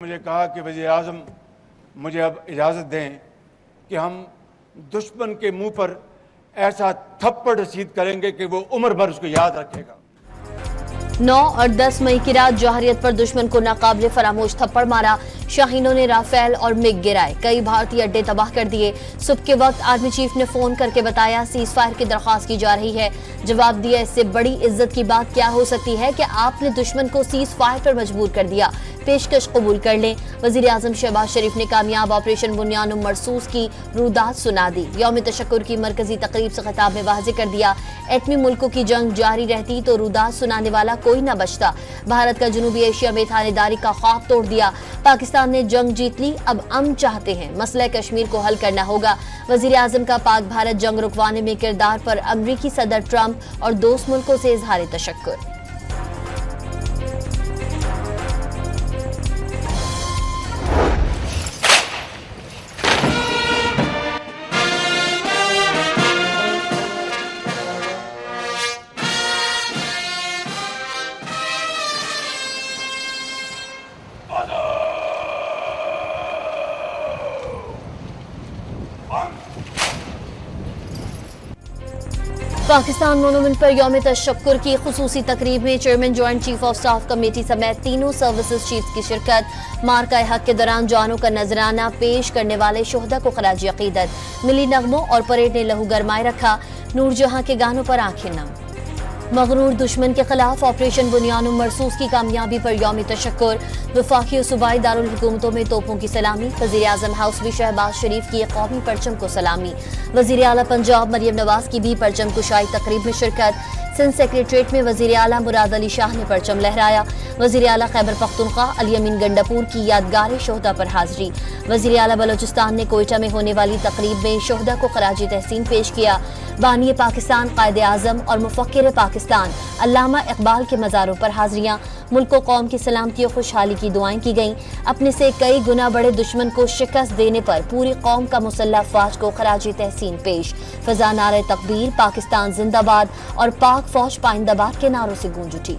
मुझे कहा कि वज़ीर आज़म मुझे अब इजाज़त दें कि हम दुश्मन के मुंह पर ऐसा थप्पड़ रसीद करेंगे कि वो उम्र भर उसको याद रखेगा। 9 और 10 मई की रात जौहरियत पर दुश्मन को नाकाबिले फरामोश थप्पड़ मारा। शाहीनों ने राफेल और मिग गिराए, कई भारतीय अड्डे तबाह कर दिए। सुबह के वक्त आर्मी चीफ ने फोन करके बताया सीज फायर की दरख्वास्त की जा रही है। जवाब दिया, इससे बड़ी इज्जत की बात क्या हो सकती है कि आपने दुश्मन को सीज फायर पर मजबूर कर दिया। पेशकश कबूल कर लें। वजीर आजम शहबाज शरीफ ने कामयाब ऑपरेशन बुनियान मरसूस की रुदात सुना दी। यौम तशक्कुर की मरकजी तकरीब से खिताब में वाज़े कर दिया, एटमी मुल्कों की जंग जारी रहती तो रुदात सुनाने वाला कोई न बचता। भारत का जनूबी एशिया में थानेदारी का ख्वाब तोड़ दिया। पाकिस्तान ने जंग जीत ली, अब अमन चाहते हैं, मसला कश्मीर को हल करना होगा। वजीर आजम का पाक भारत जंग रुकवाने में किरदार पर अमरीकी सदर ट्रंप और दोस्त मुल्कों से इजहार तशक्कुर। पाकिस्तान मोनूमेंट पर यौम तशक्कुर की खुसूसी तकरीब में chairman joint chief of staff committee समेत तीनों सर्विसेज चीफ की शिरकत। मार्का हक के दौरान जानों का नजराना पेश करने वाले शोहदा को खराज अकीदत। मिली नगमों और परेड ने लहू गरमाए रखा, नूरजहां के गानों पर आंखें नम। मगरूर दुश्मन के खिलाफ ऑपरेशन बुनियान मरसूस की कामयाबी पर यौम तशक्कुर। वफाकी और सूबाई दारुल हुकूमतों में तोपों की सलामी। वज़ीर आज़म हाउस भी शहबाज शरीफ की कौमी परचम को सलामी। वज़ीर आला पंजाब मरियम नवाज की भी परचम कुशाई तकरीब में शिरकत। सिंध सेक्रेटरीट में वज़ीर आला मुराद अली शाह ने परचम लहराया। वज़ीर आला खैबर पख्तूनख्वा अली अमीन गंडापुर की यादगार शोहदा पर हाजिरी। वज़ीर आला बलोचिस्तान ने कोयटा में होने वाली तकरीब में शोहदा को खराजी तहसीन पेश किया। बानी पाकिस्तान कायदे आज़म और मुफक्किर पाकिस्तान अल्लामा इकबाल के मज़ारों पर हाजिरियाँ। मुल्क को कौम की सलामती और खुशहाली की दुआएं की गईं। अपने से कई गुना बड़े दुश्मन को शिकस्त देने पर पूरी कौम का मुसल्लह फौज को खराजी तहसीन पेश। फजा नारे तकबीर, पाकिस्तान जिंदाबाद और पाक फौज पाइंदाबाद के नारों से गूंज उठी।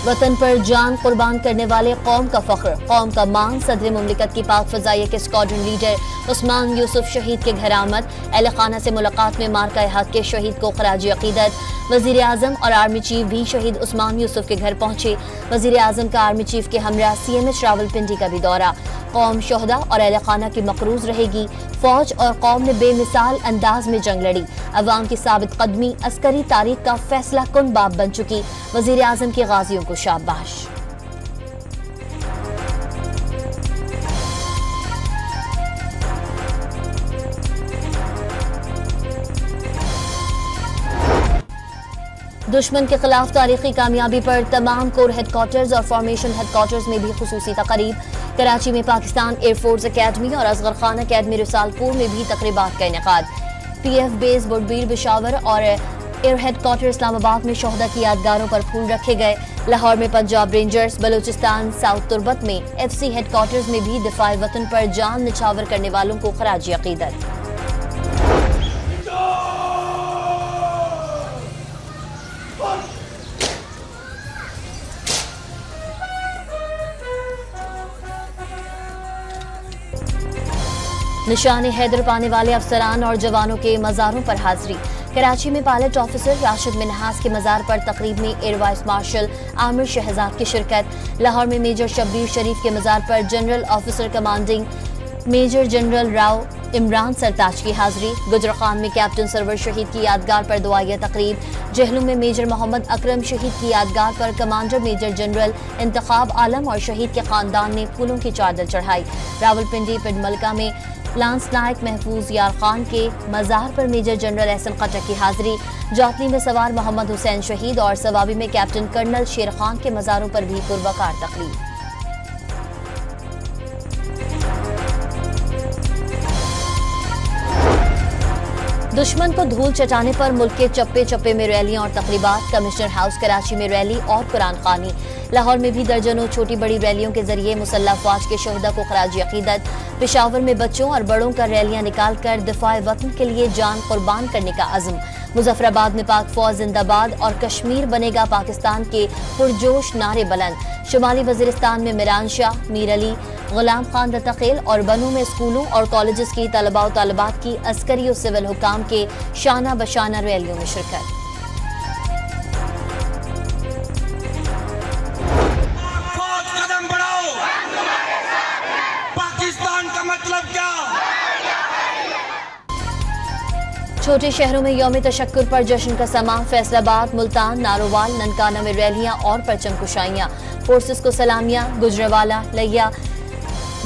वतन पर जान कुर्बान करने वाले कौम का फख्र, कौम का मान। सदर मुमलिकत की पाक फजाइया के स्क्वाड्रन लीडर उस्मान यूसुफ शहीद के घर आमद। अहले खाना से मुलाकात में मार्का हक के शहीद को खराज अकीदत। वजीर आजम और आर्मी चीफ भी शहीद उस्मान यूसुफ के घर पहुंचे। वजीर आजम का आर्मी चीफ के हमरा CMH रावलपिंडी का भी दौरा। कौम शोहदा और अहले खाना की मकरूज रहेगी। फौज और कौम ने बेमिसाल अंदाज में जंग लड़ी। अवाम की साबित कदमी अस्करी तारीख का फैसला कुन बाब बन चुकी। वजीर आजम के गाजियों को शाबाश। दुश्मन के खिलाफ तारीखी कामयाबी पर तमाम कोर हेडक्वार्टर्स और फॉर्मेशन हेडक्वार्टर्स में भी खुसूसी तकरीब। कराची में पाकिस्तान एयरफोर्स अकेडमी और असगर खान अकेडमी रिसालपुर में भी तकरीबात का इनेकाद। PF बेस बुडबीर बिशावर और एयर हेडक्वार्टर इस्लामाबाद में शोहदा की यादगारों पर फूल रखे गए। लाहौर में पंजाब रेंजर्स, बलूचिस्तान साउथ तुर्बत में FC हेडक्वार्टर्स में भी दिफाए वतन पर जान निछावर करने वालों को खराज अकीदत। निशाने हैदर पाने वाले अफसरान और जवानों के मज़ारों पर हाजिरी। कराची में पायलट ऑफिसर राशिद मिन्हास के मज़ार पर तकरीब में air vice marshal Amir Shahzad की शिरकत। लाहौर में मेजर शब्बीर शरीफ के मज़ार पर general officer commanding major general Rao Imran Sartaj की हाजिरी। गुजरखान में कैप्टन सरवर शहीद की यादगार पर दुआया तकरीब। जहलू में मेजर मोहम्मद अकरम शहीद की यादगार पर कमांडर मेजर जनरल इंतखाब आलम और शहीद के खानदान ने फूलों की चादर चढ़ाई। रावलपिंडी पिंडमलका में लांस नायक महफूज यार खान के मज़ार पर मेजर जनरल एहसन खट्टर की हाजिरी। जातली में सवार मोहम्मद हुसैन शहीद और सवाबी में कैप्टन कर्नल शेर खान के मज़ारों पर भी पुरवकार तकरीब। दुश्मन को धूल चटाने पर मुल्क के चप्पे चप्पे में रैलियां और तकरीबात। कमिश्नर हाउस कराची में रैली और कुरान खानी। लाहौर में भी दर्जनों छोटी बड़ी रैलियों के जरिए मुसल्लह अफवाज के शहदा को खराज अकीदत। पेशावर में बच्चों और बड़ों का रैलियां निकालकर दिफाए वतन के लिए जान कुर्बान करने का अज़्म। मुजफ्फराबाद में पाक फौज जिंदाबाद और कश्मीर बनेगा पाकिस्तान के पुरजोश नारे बुलंद। शुमाली वजीरिस्तान में मिरान शाह, मीर अली, गुलाम खान दत्तखेल और बनू में स्कूलों और कॉलेजेस की तलबा और तालिबात की अस्करी और सिविल हुकाम के शाना बशाना रैलियों में शिरकत। कदम बढ़ाओ, पाकिस्तान का मतलब क्या? छोटे शहरों में यौम तशक्कुर पर जश्न का समा। फैसलाबाद, मुल्तान, नारोवाल, ननकाना में रैलियां और परचम कुशाइयां। फोर्सेस को सलामियां। गुजरावाला, लिया,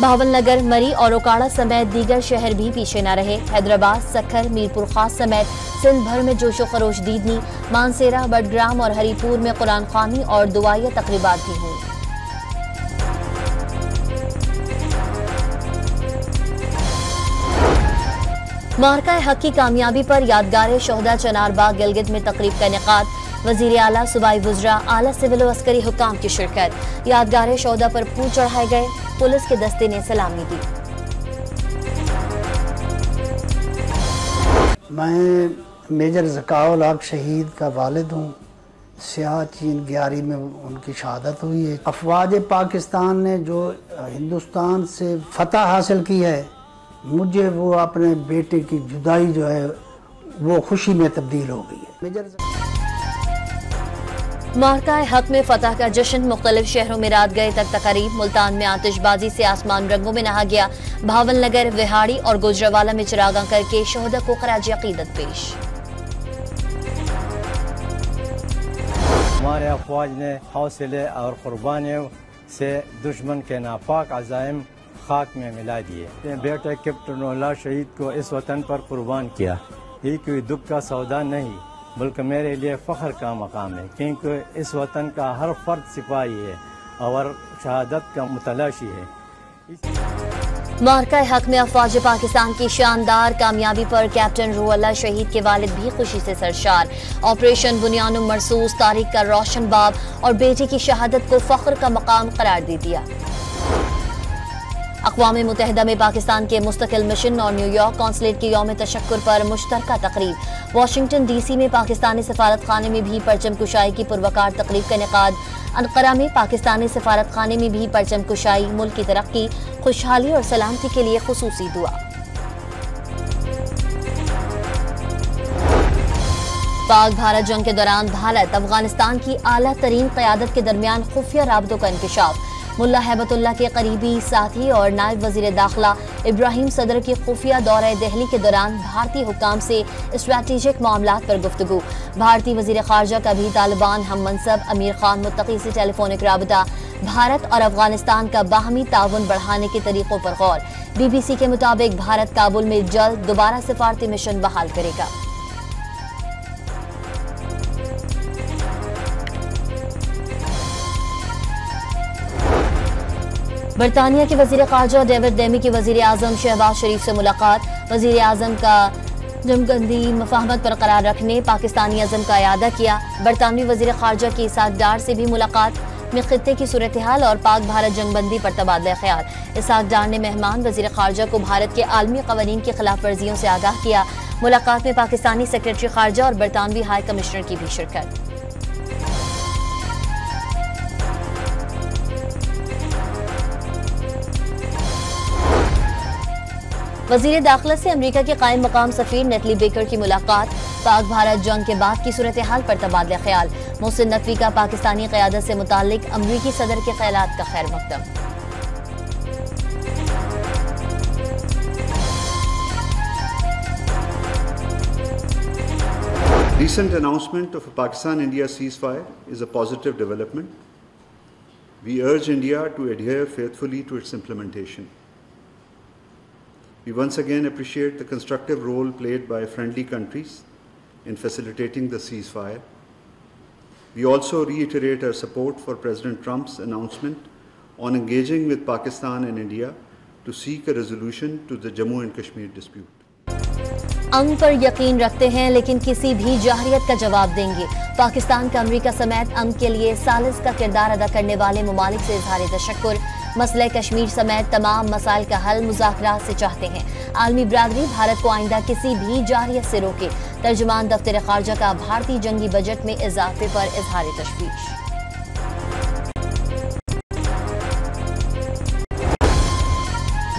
भावलनगर, मरी और ओकाड़ा समेत दीगर शहर भी पीछे न रहे। हैदराबाद, सखर, मीरपुर खास समेत सिंध भर में जोशो खरोश दीदनी। मानसेरा, बडग्राम और हरीपुर में कुरान ख्वानी और दुआया तकरीबात भी हुई। मार्का हक की कामयाबी पर यादगार शोहदा चनारबाग गिलगित में तकरीब का इनेकाद। वजीर आला, सूबाई वुज़रा, आला सिविल और अस्करी हुकाम की शिरकत। यादगार शोहदा पर फूल चढ़ाए गए। पुलिस के दस्ते ने सलामी दी। मैं मेजर ज़काउल हक शहीद का वालिद हूँ। सियाचिन 11 में उनकी शहादत हुई है। अफवाज पाकिस्तान ने जो हिंदुस्तान से फतह हासिल की है, मुझे वो अपने बेटे की जुदाई जो है वो खुशी में तब्दील हो गई है। मेजर मार्का हक में फतह का जश्न। मुख्तलिफ शहरों में रात गए तक तकरीब। मुल्तान में आतिशबाजी से आसमान रंगों में नहा गया। भावलनगर, विहाड़ी और गुजरावाला में चिरागां करके शोहदा को खराज अकीदत पेश। हमारे अफवाज ने हौसले और कुर्बानियों से दुश्मन के नापाक अज़ाइम खाक में मिला दिए। बेटे कैप्टन उल्लाह शहीद को इस वतन पर कुर्बान किया। ये कोई दुख का सौदा नहीं, बल्कि मेरे लिए फ़ख्र का मकाम है, क्योंकि इस वतन का हर फर्द सिपाही है और शहादत का मुतलाशी है। मार्का हक में अफवाज पाकिस्तान की शानदार कामयाबी पर कैप्टन रूहुल्लाह शहीद के वालिद भी खुशी से सरशार। ऑपरेशन बुनियानुम मरसूस तारीख का रोशन बाब और बेटे की शहादत को फ़ख्र का मकाम करार दे दिया। अक़वाम मुत्तहिदा में पाकिस्तान के मुस्तकिल मिशन और न्यूयॉर्क कौंसलेट के यौम तशक्कुर पर मुश्तरका तकरीब। वाशिंगटन DC में पाकिस्तानी सफारत खाने में भी परचम कुशाई की पुरवकार तकरीब का इनेकाद। अनकरा में पाकिस्तानी सफारत खाने में भी परचम कुशाई। मुल्क की तरक्की, खुशहाली और सलामती के लिए खुसूसी दुआ। पाक भारत जंग के दौरान भारत अफगानिस्तान की आला तरीन क़यादत के दरमियान खुफिया राबतों का इंकशाफ। मुल्ला हैबतुल्लाह के करीबी साथी और नायब वजीर दाखिला इब्राहिम सदर की खुफिया दौरे दिल्ली के दौरान भारतीय हुकाम से स्ट्रैटेजिक मामलात पर गुफ्तगू। भारतीय वजीर खारजा का भी तालिबान हम मनसब अमीर खान मुत्तकी से टेलीफोनिक राबता। भारत और अफगानिस्तान का बाहमी ताउन बढ़ाने के तरीकों पर गौर। BBC के मुताबिक भारत काबुल में जल्द दोबारा सिफारती मिशन बहाल करेगा। बरतानिया के वजीर खारजा डेविड लेमी की वजीर आजम शहबाज शरीफ से मुलाकात। वजीर आजम का जमगंदी मफाहमत बरकरार रखने पाकिस्तानी अज़म का इयादा किया। बरतानवी वजीर खारजा की इसहाक डार से भी मुलाकात में खित्ते की सूरत हाल और पाक भारत जंगबंदी पर तबादला ख्याल। इसहाक डार ने मेहमान वजीर खारजा को भारत के आलमी कवानीन की खिलाफ वर्जियों से आगाह किया। मुलाकात में पाकिस्तानी सेक्रेटरी खारजा और बरतानवी हाई कमिश्नर की भी शिरकत। वजीर दाखिला से अमरीका के कायम मकाम सफीर नेटली बेकर की मुलाकात। पाक भारत जंग के बाद की सूरत हाल पर तबादला ख्याल। मोहसिन नकवी का पाकिस्तानी क़यादत से मुताल्लिक अमरीकी सदर के ख्यालात का खैर मकदम। Recent announcement of a Pakistan-India ceasefire is a positive development. We urge India to adhere faithfully to its implementation. We once again appreciate the constructive role played by friendly countries in facilitating the ceasefire. We also reiterate our support for President Trump's announcement on engaging with Pakistan and India to seek a resolution to the Jammu and Kashmir dispute. अमन पर यकीन रखते हैं लेकिन किसी भी जाहरियत का जवाब देंगे। पाकिस्तान का अमरीका समेत अमन के लिए सालिस का किरदार अदा करने वाले ममालिक से इजहार तशक्कुर। मसले कश्मीर समेत तमाम मसाइल का हल मुज़ाकरात से चाहते हैं। आलमी बिरादरी भारत को आइंदा किसी भी जाहरियत से रोके। तर्जुमान दफ्तर खारजा का भारतीय जंगी बजट में इजाफे पर इजहार तशवीश।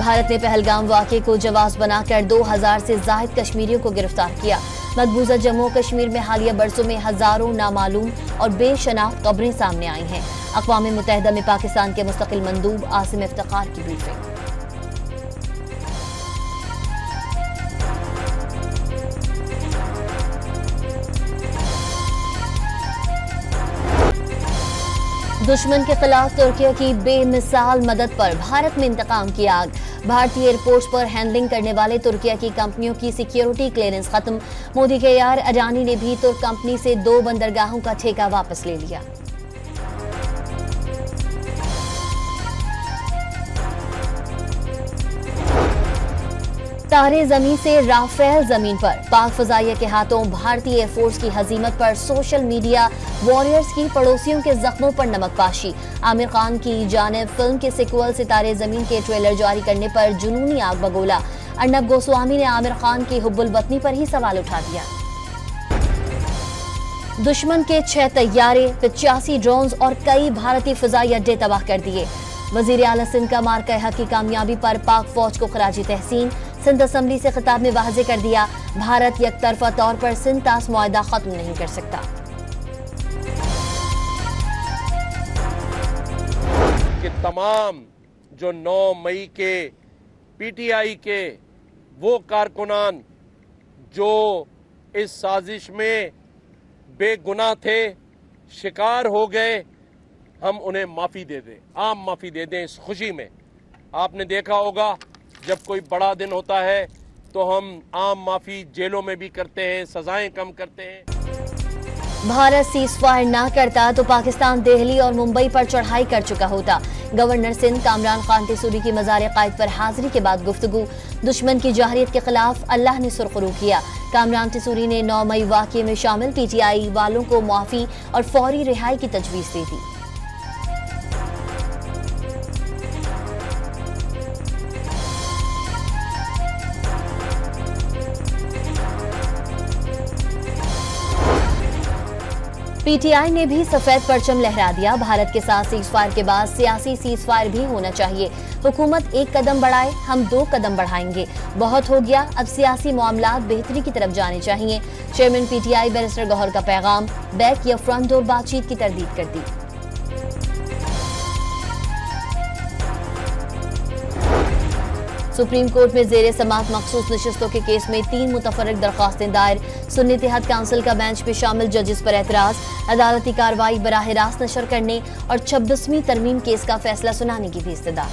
भारत ने पहलगाम वाक़े को जवाब बनाकर 2000 से ज़ायद कश्मीरियों को गिरफ्तार किया। मकबूजा जम्मू कश्मीर में हालिया बरसों में हजारों नामालूम और बेशनाख्त खबरें सामने आई हैं। अक़वाम मुत्तहिदा में पाकिस्तान के मुस्तकिल मंदूब आसिम इफ्तिखार की ब्रीफिंग। दुश्मन के खिलाफ तुर्की की बेमिसाल मदद पर भारत में इंतकाम की आग। भारतीय एयरपोर्ट्स पर हैंडलिंग करने वाले तुर्की की कंपनियों की सिक्योरिटी क्लियरेंस खत्म। मोदी के यार अडानी ने भी तुर्क कंपनी से 2 बंदरगाहों का ठेका वापस ले लिया। तारे जमीन से राफेल जमीन पर। पाक फजाइया के हाथों भारतीय एयरफोर्स की हजीमत पर सोशल मीडिया वॉरियर्स की पड़ोसियों के जख्मों पर नमकपाशी। आमिर खान की जानिब फिल्म के सिक्वल सितारे जमीन के ट्रेलर जारी करने पर जुनूनी आग बगोला। अर्नब गोस्वामी ने आमिर खान की हुब्बुल वतनी पर ही सवाल उठा दिया। दुश्मन के 6 तैयारे, 85 ड्रोन्स और कई भारतीय फजाई अड्डे तबाह कर दिए। वजीर आला सिंध का मार्का हक की कामयाबी पर पाक फौज को खराजी तहसीन। सिंध असम्बली से खिताब में वाज़ेह कर दिया, भारत यकतरफा तौर पर सिंध तास मुआहदा खत्म नहीं कर सकता। कि तमाम जो 9 मई के पीटीआई के वो कारकुनान जो इस साजिश में बेगुनाह थे, शिकार हो गए, हम उन्हें माफ़ी दे दें, आम माफ़ी दे दें इस खुशी में। आपने देखा होगा जब कोई बड़ा दिन होता है तो हम आम माफ़ी जेलों में भी करते हैं, सजाएं कम करते हैं। भारत सीज फायर ना करता तो पाकिस्तान दिल्ली और मुंबई पर चढ़ाई कर चुका होता। गवर्नर सिंध कामरान खान टिसूरी की मज़ार कायद पर हाजिरी के बाद गुफ्तगू। दुश्मन की जाहरियत के खिलाफ अल्लाह ने सुरखरू किया। कामरान टिसूरी ने 9 मई वाक़े में शामिल पीटीआई वालों को मुआफ़ी और फौरी रिहाई की तजवीज़ दी थी। पीटीआई ने भी सफेद परचम लहरा दिया। भारत के साथ सीज फायर के बाद सियासी सीज फायर भी होना चाहिए। हुकूमत 1 कदम बढ़ाए, हम 2 कदम बढ़ाएंगे। बहुत हो गया, अब सियासी मामलात बेहतरी की तरफ जाने चाहिए। चेयरमैन पीटीआई बैरिस्टर गौहर का पैगाम, बैक या फ्रंट डोर बातचीत की तरदीद कर दी। सुप्रीम कोर्ट में जेर समाअत मखसूस नशिस्तों के केस में 3 मुतफर्रिक दरख्वास्तें दायर। सुन्नी इत्तेहाद काउंसिल का बेंच में शामिल जजेस पर एतराज। अदालती कार्रवाई बराह रास्त नशर करने और 26वीं तरमीम केस का फैसला सुनाने की भी इस्तदा।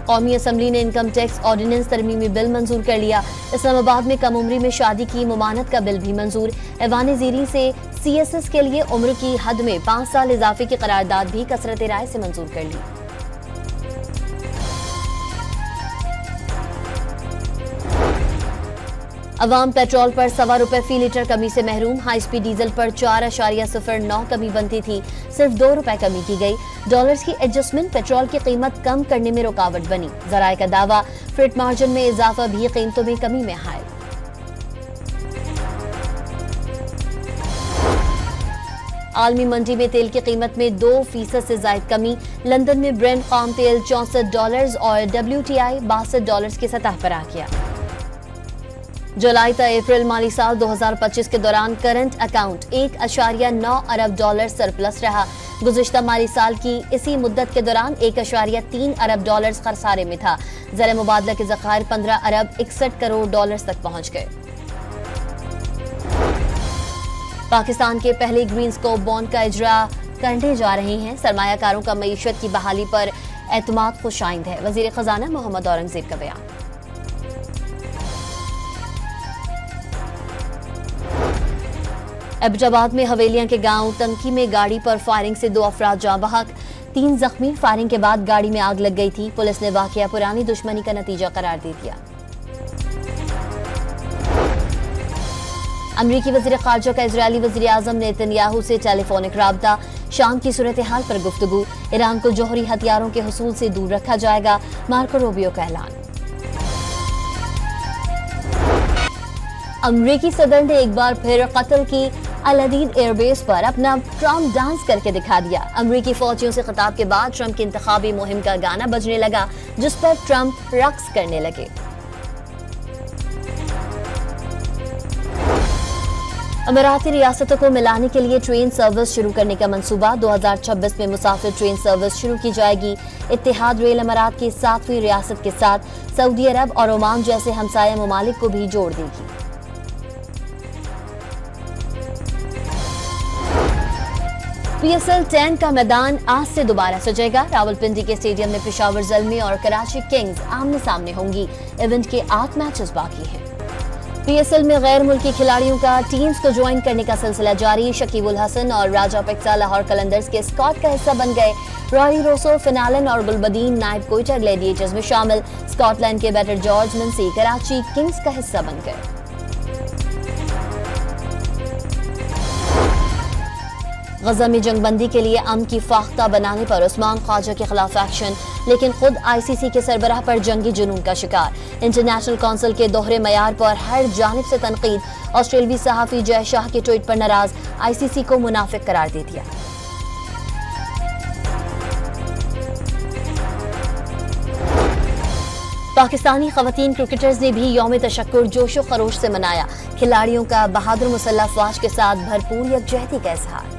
कौमी असम्बली ने इनकम टैक्स ऑर्डिनेंस तरमीमी बिल मंजूर कर लिया। इस्लामाबाद में कम उम्री में शादी की मुमानत का बिल भी मंजूर। ऐवान ज़ीरी से CSS के लिए उम्र की हद में 5 साल इजाफे की करारदाद भी कसरत राय से मंजूर कर ली। अवाम पेट्रोल पर ₹1.25 फी लीटर कमी से महरूम। हाई स्पीड डीजल पर 4.09 कमी बनती थी, सिर्फ ₹2 कमी की गई। डॉलर्स की एडजस्टमेंट पेट्रोल की कीमत कम करने में रुकावट बनी। ज़राए का दावा, फ्रेट मार्जिन में इजाफा भी कीमतों में कमी में हायल। आलमी मंडी में तेल की कीमत में 2% से ज्यादा कमी। लंदन में ब्रेंट खाम तेल $64 और WTI $62 की सतह पर आ गया। जुलाई से अप्रैल माली साल 2025 के दौरान करंट अकाउंट $1.9 अरब सरप्लस रहा। गुज़िश्ता माली साल की इसी मुद्दत के दौरान $1.3 अरब खरसारे में था। ज़र मुबादला के ज़खायर $15 अरब 61 करोड़ तक पहुंच गए। पाकिस्तान के पहले ग्रीन स्कोप बॉन्ड का इजरा करने जा रहे हैं। सरमायाकारों का मईशत की बहाली पर एतमाद खुशाइंद है। वज़ीर खजाना मोहम्मद औरंगजेब का बयान। एबटाबाद में हवेलियां के गांव तनकी में गाड़ी पर फायरिंग से 2 अफराद जाँ बहक। 3 जख्मी। फायरिंग के बाद गाड़ी में आग लग गई थी। पुलिस ने वाकया पुरानी दुश्मनी का नतीजा करार दे दिया। अमरीकी वज़ीर ख़ारजा का इजरायली वज़ीर आज़म नेतन्याहू से टेलीफोनिक राब्ता। शाम की सूरत हाल पर गुफ्तगू। ईरान को जौहरी हथियारों के हुसूल से दूर रखा जाएगा, मार्को रूबियो का ऐलान। अमरीकी सदर ने एक बार फिर कत्ल की अल-अदीद एयरबेस पर अपना ट्रम्प डांस करके दिखा दिया। अमरीकी फौजियों से खिताब के बाद ट्रम्प की इंतखाबी मुहिम का गाना बजने लगा, जिस पर ट्रम्प रक्स करने लगे। अमीराती रियासतों को मिलाने के लिए ट्रेन सर्विस शुरू करने का मंसूबा। 2026 में मुसाफिर ट्रेन सर्विस शुरू की जाएगी। इत्तेहाद रेल अमीरात की 7वीं रियासत के साथ सऊदी अरब और ओमान जैसे हमसाया ममालिक को भी जोड़ देगी। PSL 10 का मैदान आज से दोबारा सजेगा। रावलपिंडी के स्टेडियम में पेशावर ज़ल्मी और कराची किंग्स आमने सामने होंगी। इवेंट के 8 मैचेस बाकी हैं। PSL में गैर मुल्की खिलाड़ियों का टीम्स को ज्वाइन करने का सिलसिला जारी। शकीब उल हसन और राजा पिक्सा लाहौर कलंदर्स के स्क्वाड का हिस्सा बन गए। रॉय रोसो, फिनालन और गुलबदीन नाइब कोयटा ग्लैडिएटर्स में शामिल। स्कॉटलैंड के बैटर जॉर्ज मिन्सी कराची किंग्स का हिस्सा बन गए। गजा में जंगबंदी के लिए अमन की फाख्ता बनाने पर उस्मान ख्वाजा के खिलाफ एक्शन, लेकिन खुद ICC के सरबराह पर जंगी जुनून का शिकार। इंटरनेशनल काउंसिल के दोहरे मयार पर हर जानिब से तनकीद। ऑस्ट्रेलवी सहाफी जय शाह के ट्वीट पर नाराज, ICC को मुनाफिक करार दे दिया। पाकिस्तानी खवातीन क्रिकेटर्स ने भी यौम तशक्कुर जोशो खरोश से मनाया। खिलाड़ियों का बहादुर मुसल्लह अफवाज के साथ भरपूर यकजहती का इजहार।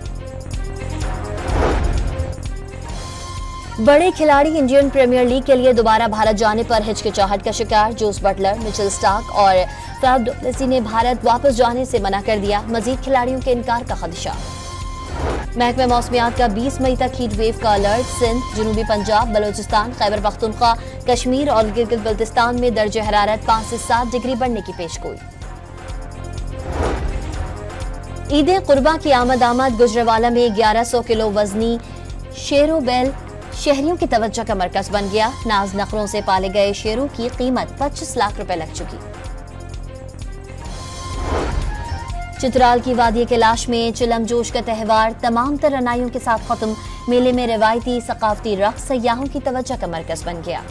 बड़े खिलाड़ी इंडियन प्रीमियर लीग के लिए दोबारा भारत जाने पर हिचकिचाहट का शिकार। जोस बटलर, मिचेल स्टार्क और फैफ डु प्लेसी ने भारत वापस जाने से मना कर दिया। मजीद खिलाड़ियों के इनकार का खदशा। महकमा मौसमियात का 20 मई तक हीट वेव का अलर्ट। सिंध, जनूबी पंजाब, बलोचिस्तान, खैबर पख्तूनख्वा, कश्मीर और गिलगित बल्तिस्तान में दर्जे हरारत 5 से 7 डिग्री बढ़ने की पेशगोई। ईद कुर्बा की आमद गुजरावाला में 1100 किलो वजनी शेरों बैल शहरियों की तवज्जो का मरकज बन गया। नाज नखरों से पाले गए शेरों की कीमत 25 लाख रुपए लग चुकी। चित्राल की वादी कैलाश में चिलम जोश का त्यौहार तमाम तरनाइयों के साथ खत्म। मेले में रिवायती सकाफती रक्स सयाहों की तवज्जो का मरकज बन गया।